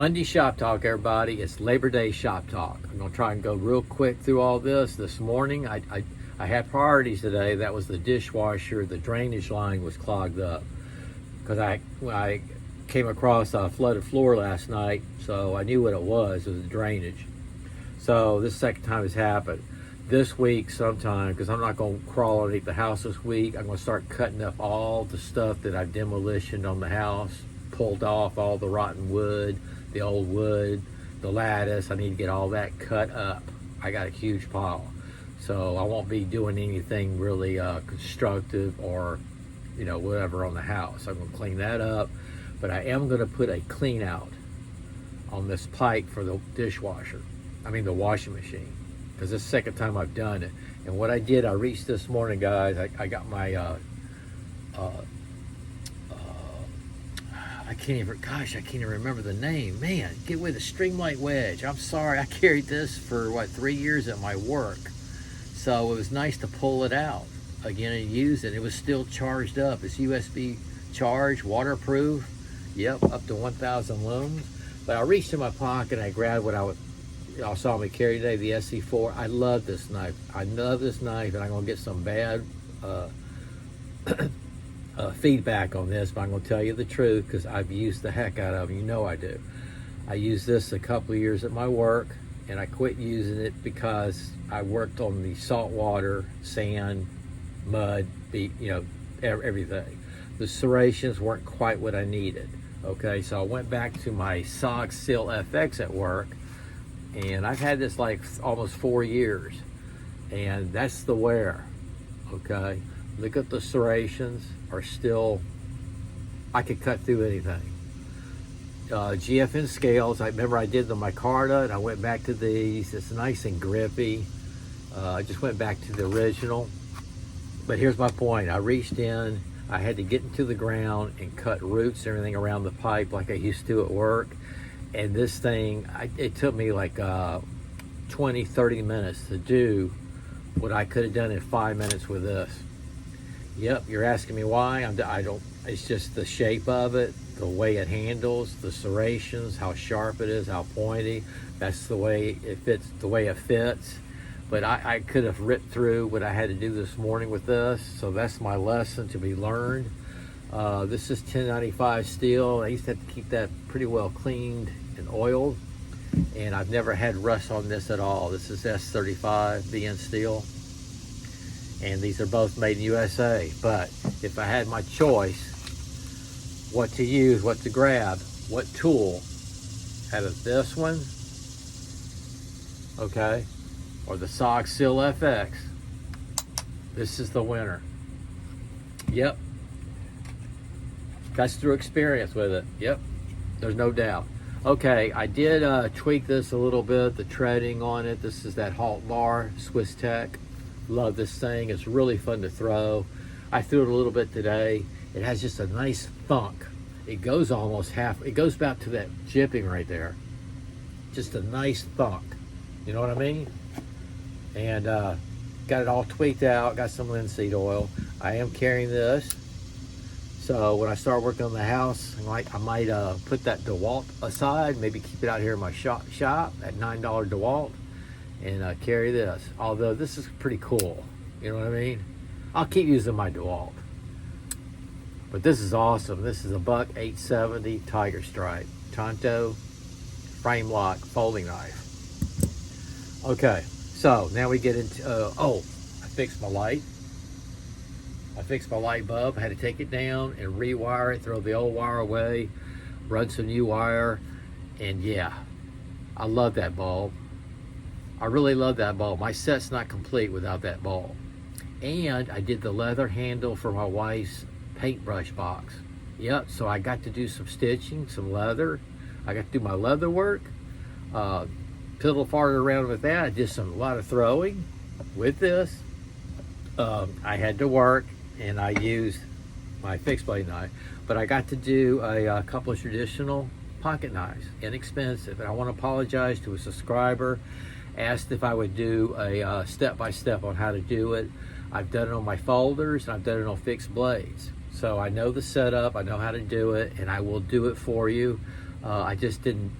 Monday Shop Talk, everybody. It's Labor Day Shop Talk. I'm going to try and go real quick through all this morning. I had priorities today. That was the dishwasher. The drainage line was clogged up because I came across a flooded floor last night, so I knew what it was. It was drainage. So this is the second time it's happened. This week sometime, because I'm not going to crawl underneath the house this week, I'm going to start cutting up all the stuff that I've demolitioned on the house, pulled off all the rotten wood, the old wood, the lattice. I need to get all that cut up. I got a huge pile. So I won't be doing anything really constructive or, whatever on the house. I'm going to clean that up. But I am going to put a clean out on this pipe for the dishwasher. The washing machine. Because this is the second time I've done it. And what I did, I reached this morning, guys. I got my I can't even remember the name. Man, get with a Streamlight wedge. I'm sorry, I carried this for 3 years at my work. So it was nice to pull it out again and use it. It was still charged up. It's USB charged, waterproof. Yep, up to 1,000 lumens. But I reached in my pocket and I grabbed what y'all saw me carry today, the SE4. I love this knife. And I'm gonna get some bad feedback on this, but I'm going to tell you the truth because I've used the heck out of it. I do. I used this a couple of years at my work, and I quit using it because I worked on the salt water, sand, mud, everything. The serrations weren't quite what I needed. Okay, so I went back to my SOG Seal FX at work, and I've had this almost 4 years, and that's the wear. Okay. Look at the serrations are still, I could cut through anything. GFN scales, I remember I did the micarta and I went back to these. It's nice and grippy. I just went back to the original. But here's my point. I reached in, I had to get into the ground and cut roots and everything around the pipe like I used to at work. And this thing, it took me 20, 30 minutes to do what I could have done in 5 minutes with this. Yep, you're asking me why? It's just the shape of it, the way it handles, the serrations, how sharp it is, how pointy. That's the way it fits, the way it fits. But I could have ripped through what I had to do this morning with this, so that's my lesson to be learned. This is 1095 steel. I used to have to keep that pretty well cleaned and oiled, and I've never had rust on this at all. This is S35 BN steel. And these are both made in USA. But if I had my choice, what to use, what to grab, what tool, out of this one, okay, or the SOG Seal FX, this is the winner. Yep. That's through experience with it. Yep. There's no doubt. Okay, I did tweak this a little bit, the treading on it. This is that halt bar, Swiss Tech. Love this thing. It's really fun to throw. I threw it a little bit today. It has just a nice thunk. It goes almost it goes back to that jipping right there. Just a nice thunk. You know what I mean? And got it all tweaked out. Got some linseed oil. I am carrying this. So when I start working on the house, I might put that DeWalt aside. Maybe keep it out here in my shop at $9 DeWalt. And carry this. Although this is pretty cool. You know what I mean? I'll keep using my DeWalt. But this is awesome. This is a Buck 870 Tiger Stripe. Tonto frame lock folding knife. Okay, so now we get into, I fixed my light. I fixed my light bulb. I had to take it down and rewire it, throw the old wire away, run some new wire, and yeah, I love that bulb. I really love that bulb. My set's not complete without that bulb. And I did the leather handle for my wife's paintbrush box. Yep, so I got to do some stitching, some leather. I got to do my leather work. Piddle farted around with that. I did a lot of throwing with this. I had to work and I used my fixed blade knife, but I got to do a couple of traditional pocket knives, inexpensive. And I want to apologize to a subscriber, asked if I would do a step-by-step on how to do it. I've done it on my folders and I've done it on fixed blades. So I know the setup, I know how to do it, and I will do it for you. I just didn't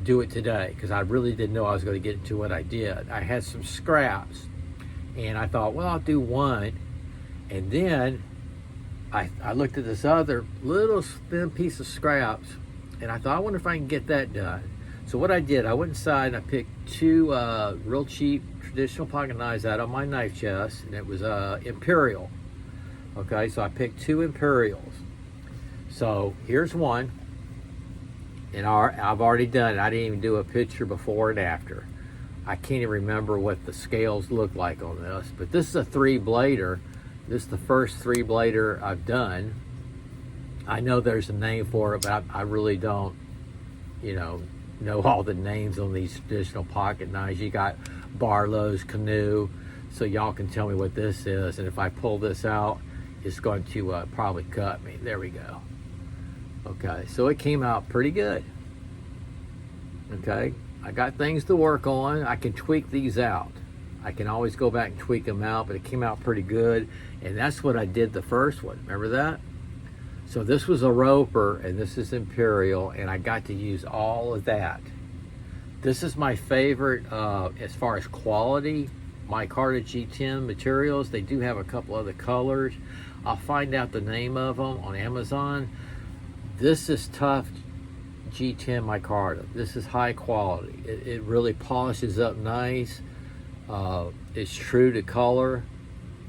do it today because I really didn't know I was going to get into what I did. I had some scraps and I thought, well, I'll do one. And then I looked at this other little thin piece of scraps and I thought, I wonder if I can get that done. So what I did, I went inside and I picked two real cheap traditional pocket knives out of my knife chest, and it was Imperial. Okay, so I picked two Imperials. So here's one, and I've already done it. I didn't even do a picture before and after. I can't even remember what the scales look like on this, but this is a 3-blader. This is the first 3-blader I've done. I know there's a name for it, but I really don't, know all the names on these traditional pocket knives. You got Barlow's Canoe, so y'all can tell me what this is, and if I pull this out, it's going to probably cut me. There we go. Okay, so it came out pretty good. Okay, I got things to work on. I can tweak these out. I can always go back and tweak them out, but it came out pretty good, and that's what I did the first one. Remember that? So this was a Roper, and this is Imperial, and I got to use all of that. This is my favorite as far as quality. Micarta G10 materials. They do have a couple other colors. I'll find out the name of them on Amazon. This is tough G10 micarta. This is high quality. It really polishes up nice. It's true to color,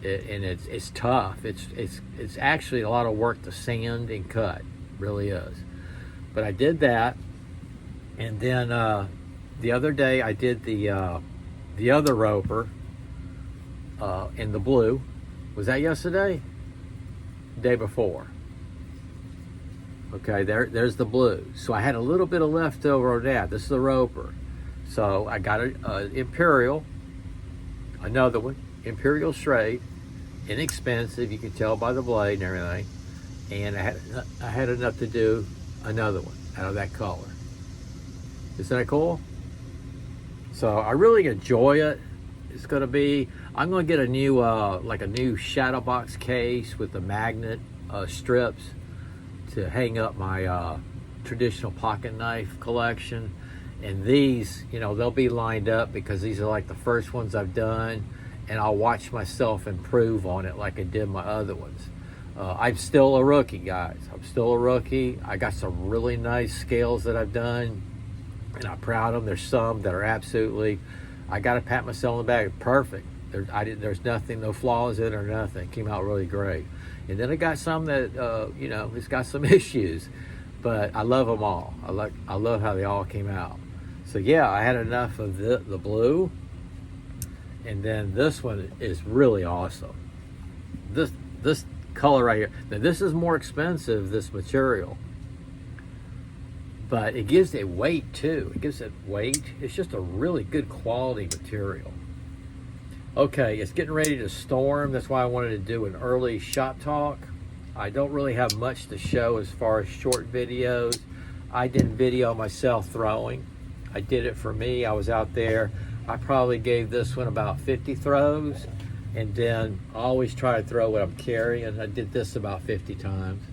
and it's tough. It's actually a lot of work to sand and cut. Really is. But I did that, and then the other day I did the other Roper in the blue. Was that yesterday? Day before. Okay, there's the blue. So I had a little bit of leftover on that. This is the Roper. So I got an Imperial, another one, Imperial straight, inexpensive. You can tell by the blade and everything. And I had enough to do another one out of that color. Isn't that cool? So I really enjoy it. It's going to be, I'm going to get a new, like a new shadow box case with the magnet strips to hang up my traditional pocket knife collection. And these, they'll be lined up because these are like the first ones I've done, and I'll watch myself improve on it like I did my other ones. I'm still a rookie, guys. I'm still a rookie. I got some really nice scales that I've done, and I'm proud of them. There's some that are absolutely, I got to pat myself on the back. Perfect. There's nothing, no flaws in it or nothing. It came out really great. And then I got some that, it's got some issues, but I love them all. I love how they all came out. So yeah, I had enough of the blue, and then this one is really awesome. This color right here. Now this is more expensive, this material, but it gives it weight too. It gives it weight. It's just a really good quality material. Okay, it's getting ready to storm. That's why I wanted to do an early shop talk. I don't really have much to show as far as short videos. I didn't video myself throwing. I did it for me. I was out there. I probably gave this one about 50 throws, and then I always try to throw what I'm carrying. I did this about 50 times.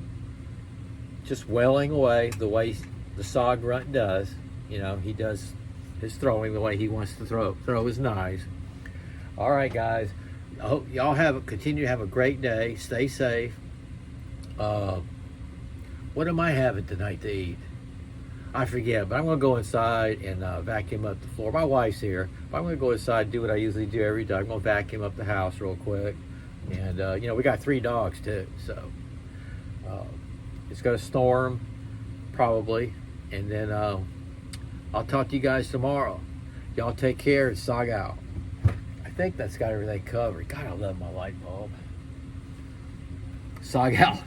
Just wailing away the way the saw grunt does. He does his throwing the way he wants to throw his knives. All right, guys. I hope y'all continue to have a great day. Stay safe. What am I having tonight to eat? I forget, but I'm going to go inside and vacuum up the floor. My wife's here, but I'm going to go inside and do what I usually do every day. I'm going to vacuum up the house real quick. And, we got 3 dogs, too. So it's going to storm, probably. And then I'll talk to you guys tomorrow. Y'all take care and sog out. I think that's got everything covered. God, I love my light bulb. Sog out.